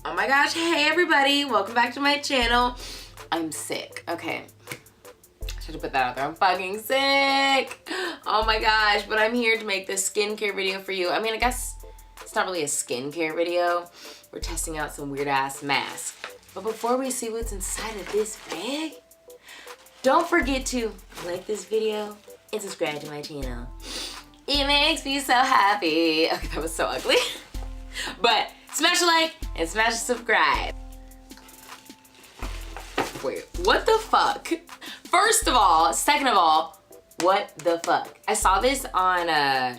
Oh my gosh, hey everybody, welcome back to my channel. I'm sick, okay. I should have put that out there, I'm fucking sick. Oh my gosh, but I'm here to make this skincare video for you. I mean, I guess it's not really a skincare video. We're testing out some weird ass masks. But before we see what's inside of this bag, don't forget to like this video and subscribe to my channel. It makes me so happy. Okay, that was so ugly. But smash a like and smash a subscribe. Wait, what the fuck? First of all, second of all, what the fuck? I saw this on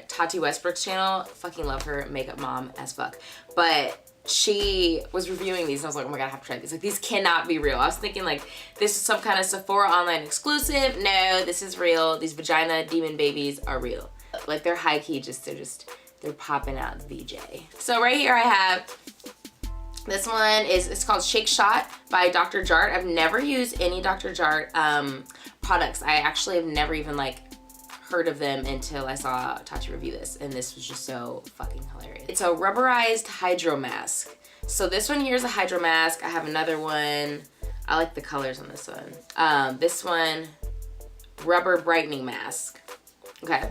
Tati Westbrook's channel. Fucking love her, makeup mom as fuck. But she was reviewing these and I was like, oh my god, I have to try these. Like, these cannot be real. I was thinking like, this is some kind of Sephora online exclusive. No, this is real. These vagina demon babies are real. Like, they're high key, they're popping out VJ. So right here I have, this one it's called Shake Shot by Dr. Jart. I've never used any Dr. Jart products. I actually have never even like heard of them until I saw Tati review this, and this was just so fucking hilarious. It's a rubberized hydro mask. So this one here is a hydro mask. I have another one. I like the colors on this one. This one, rubber brightening mask. Okay.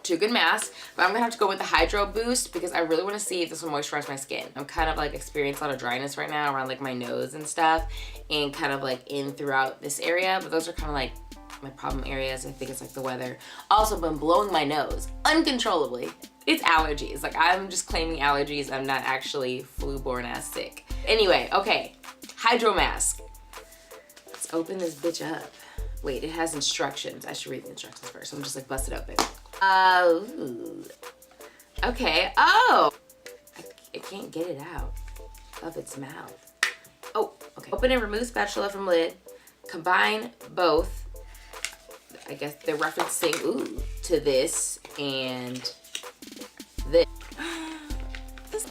Two good masks, but I'm gonna have to go with the Hydro Boost because I really want to see if this will moisturize my skin. I'm kind of like experiencing a lot of dryness right now around like my nose and stuff, and kind of like in throughout this area, but those are kind of like my problem areas. I think it's like the weather. Also been blowing my nose uncontrollably. It's allergies. Like, I'm just claiming allergies. I'm not actually flu-borne ass sick. Anyway, okay, Hydro Mask. Let's open this bitch up. Wait, it has instructions. I should read the instructions first. I'm just like bust it open. Okay. Oh, I can't get it out of its mouth. Oh, okay. Open and remove spatula from lid. Combine both. I guess they're referencing to this and this. This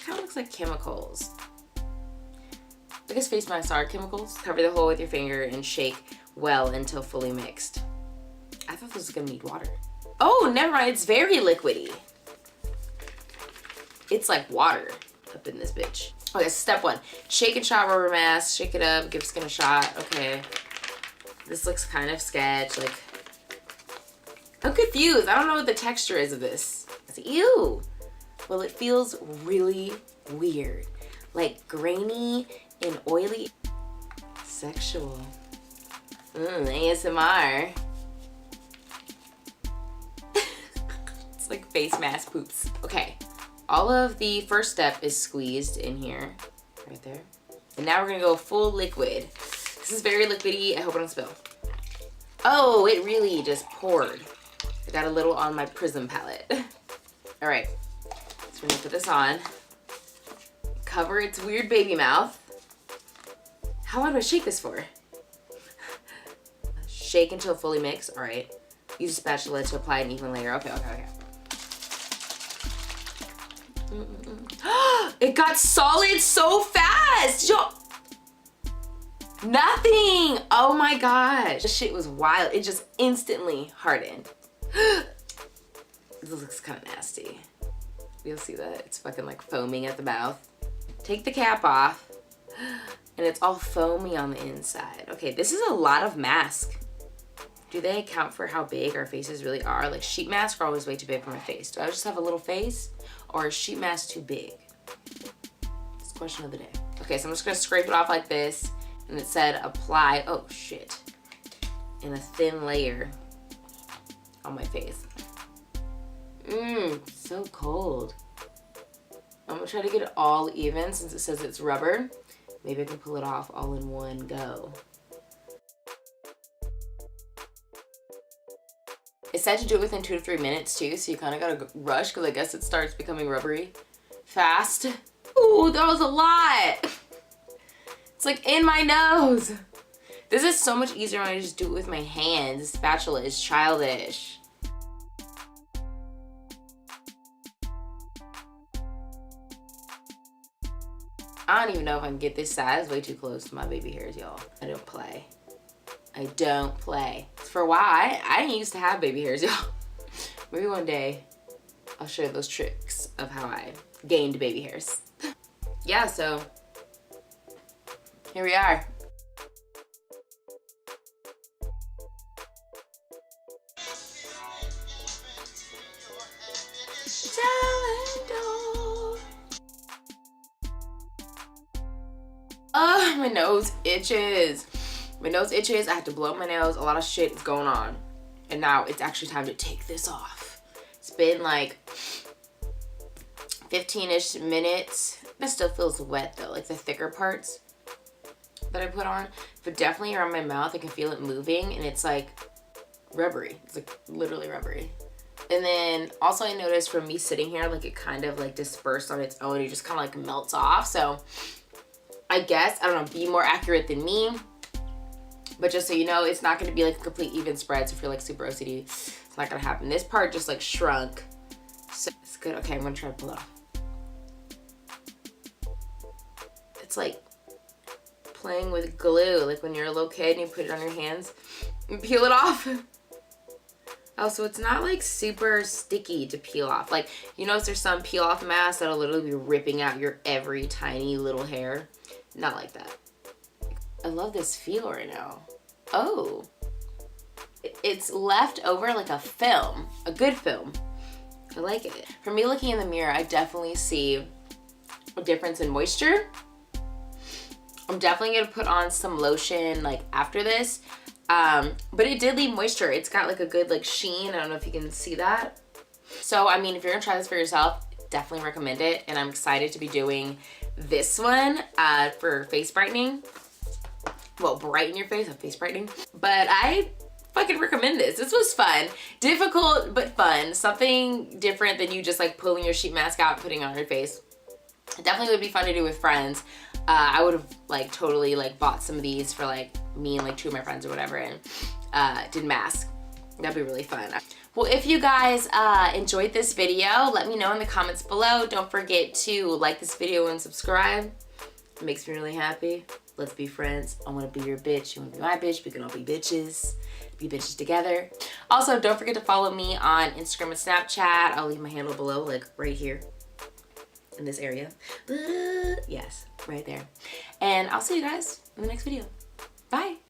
kind of looks like chemicals. I guess face masks are chemicals. Cover the hole with your finger and shake well until fully mixed. I thought this was gonna need water. Oh, never mind, it's very liquidy. It's like water up in this bitch. Okay, step one, shake and shot rubber mask. Shake it up, give skin a shot. Okay, this looks kind of sketch. Like, I'm confused. I don't know what the texture is of this. Ew. Well, it feels really weird. Like grainy and oily. Sexual. ASMR. It's like face mask poops. Okay, all of the first step is squeezed in here, right there. And now we're gonna go full liquid. This is very liquidy. I hope I don't spill. Oh, it really just poured. I got a little on my Prism palette. All right, so we're gonna put this on. Cover its weird baby mouth. How long do I shake this for? Shake until fully mixed. All right. Use a spatula to apply an even layer. Okay. It got solid so fast. Nothing. Oh my gosh. This shit was wild. It just instantly hardened. This looks kind of nasty. You'll see that. It's fucking like foaming at the mouth. Take the cap off. And it's all foamy on the inside. Okay, this is a lot of mask. Do they account for how big our faces really are? Like, sheet masks are always way too big for my face. Do I just have a little face, or is sheet mask too big? It's the question of the day. Okay, so I'm just gonna scrape it off like this, and it said apply, oh shit, in a thin layer on my face. So cold. I'm gonna try to get it all even since it says it's rubber. Maybe I can pull it off all in one go. It said to do it within 2 to 3 minutes too, so you kind of gotta rush because I guess it starts becoming rubbery fast. Ooh, that was a lot. It's like in my nose. This is so much easier when I just do it with my hands. The spatula is childish. I don't even know if I can get this size way too close to my baby hairs, y'all. I don't play. I don't play. For a while, I didn't used to have baby hairs, y'all. Maybe one day I'll show you those tricks of how I gained baby hairs. yeah, so here we are. My nose itches. My nose itches. I have to blow up my nose. A lot of shit is going on. And now it's actually time to take this off. It's been like 15-ish minutes. It still feels wet though, like the thicker parts that I put on. But definitely around my mouth, I can feel it moving and it's like rubbery. It's like literally rubbery. And then also I noticed from me sitting here, like it kind of like dispersed on its own. It just kind of like melts off. So I guess, I don't know, be more accurate than me. But just so you know, it's not going to be like a complete even spread. So if you're like super OCD, it's not going to happen. This part just like shrunk. So it's good. Okay, I'm going to try to pull it off. It's like playing with glue. Like when you're a little kid and you put it on your hands and peel it off. Oh, so it's not like super sticky to peel off. Like, you notice there's some peel off masks that'll literally be ripping out your every tiny little hair. Not like that. I love this feel right now. Oh, it's left over like a film, a good film. I like it. For me looking in the mirror, I definitely see a difference in moisture. I'm definitely gonna put on some lotion like after this. But it did leave moisture. It's got like a good like sheen. I don't know if you can see that. So, I mean, if you're gonna try this for yourself, definitely recommend it. And I'm excited to be doing this one for face brightening. Well, brighten your face, not face brightening. But I fucking recommend this. This was fun. Difficult, but fun. Something different than you just like pulling your sheet mask out and putting it on your face. It definitely would be fun to do with friends. I would have like totally like bought some of these for like me and like 2 of my friends or whatever and did masks. That'd be really fun. Well, if you guys enjoyed this video, let me know in the comments below. Don't forget to like this video and subscribe. It makes me really happy. Let's be friends. I want to be your bitch. You want to be my bitch. We can all be bitches. Be bitches together. Also, don't forget to follow me on Instagram and Snapchat. I'll leave my handle below, like right here in this area. Yes, right there. And I'll see you guys in the next video. Bye.